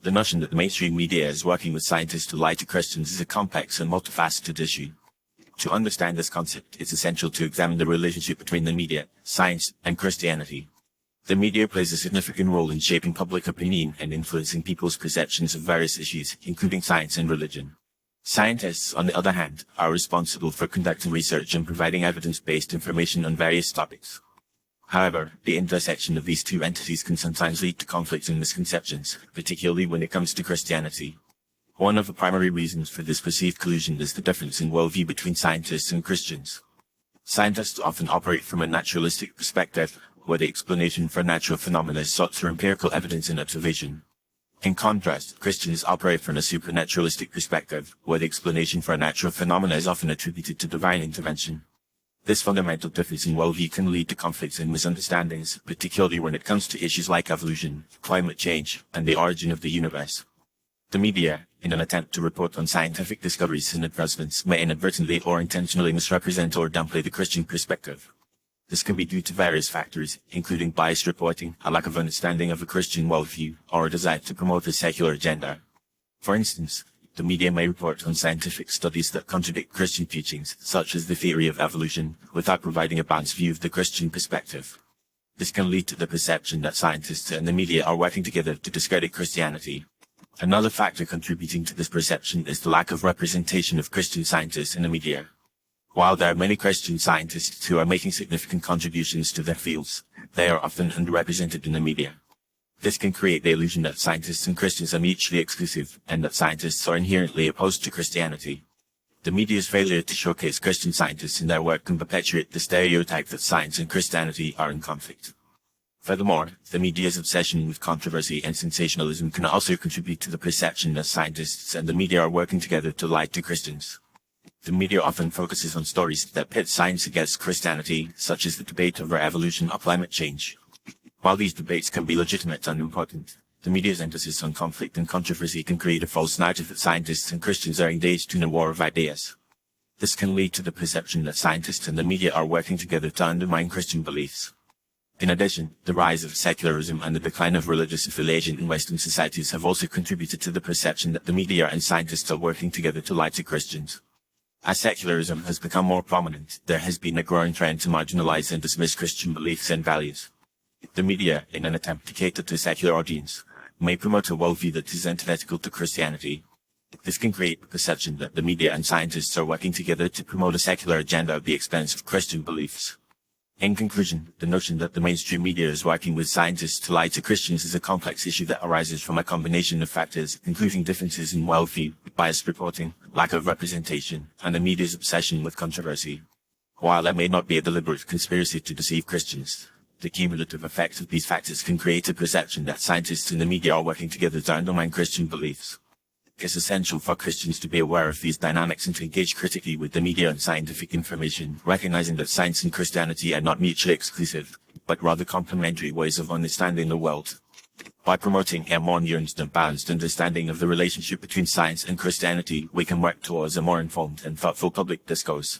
The notion that the mainstream media is working with scientists to lie to Christians is a complex and multifaceted issue. To understand this concept, it's essential to examine the relationship between the media, science, and Christianity. The media plays a significant role in shaping public opinion and influencing people's perceptions of various issues, including science and religion. Scientists, on the other hand, are responsible for conducting research and providing evidence-based information on various topics. However, the intersection of these two entities can sometimes lead to conflicts and misconceptions, particularly when it comes to Christianity. One of the primary reasons for this perceived collusion is the difference in worldview between scientists and Christians. Scientists often operate from a naturalistic perspective, where the explanation for natural phenomena is sought through empirical evidence and observation. In contrast, Christians operate from a supernaturalistic perspective, where the explanation for a natural phenomena is often attributed to divine intervention. This fundamental difference in worldview can lead to conflicts and misunderstandings, particularly when it comes to issues like evolution, climate change, and the origin of the universe. The media, in an attempt to report on scientific discoveries and advancements, may inadvertently or intentionally misrepresent or downplay the Christian perspective. This can be due to various factors, including biased reporting, a lack of understanding of a Christian worldview, or a desire to promote a secular agenda. For instance, the media may report on scientific studies that contradict Christian teachings, such as the theory of evolution, without providing a balanced view of the Christian perspective. This can lead to the perception that scientists and the media are working together to discredit Christianity. Another factor contributing to this perception is the lack of representation of Christian scientists in the media. While there are many Christian scientists who are making significant contributions to their fields, they are often underrepresented in the media. This can create the illusion that scientists and Christians are mutually exclusive, and that scientists are inherently opposed to Christianity. The media's failure to showcase Christian scientists in their work can perpetuate the stereotype that science and Christianity are in conflict. Furthermore, the media's obsession with controversy and sensationalism can also contribute to the perception that scientists and the media are working together to lie to Christians. The media often focuses on stories that pit science against Christianity, such as the debate over evolution or climate change. While these debates can be legitimate and important, the media's emphasis on conflict and controversy can create a false narrative that scientists and Christians are engaged in a war of ideas. This can lead to the perception that scientists and the media are working together to undermine Christian beliefs. In addition, the rise of secularism and the decline of religious affiliation in Western societies have also contributed to the perception that the media and scientists are working together to lie to Christians. As secularism has become more prominent, there has been a growing trend to marginalize and dismiss Christian beliefs and values. The media, in an attempt to cater to a secular audience, may promote a worldview that is antithetical to Christianity. This can create the perception that the media and scientists are working together to promote a secular agenda at the expense of Christian beliefs. In conclusion, the notion that the mainstream media is working with scientists to lie to Christians is a complex issue that arises from a combination of factors, including differences in worldview, biased reporting, lack of representation, and the media's obsession with controversy. While there may not be a deliberate conspiracy to deceive Christians, the cumulative effects of these factors can create a perception that scientists and the media are working together to undermine Christian beliefs. It's essential for Christians to be aware of these dynamics and to engage critically with the media and scientific information, recognizing that science and Christianity are not mutually exclusive, but rather complementary ways of understanding the world. By promoting a more nuanced and balanced understanding of the relationship between science and Christianity, we can work towards a more informed and thoughtful public discourse.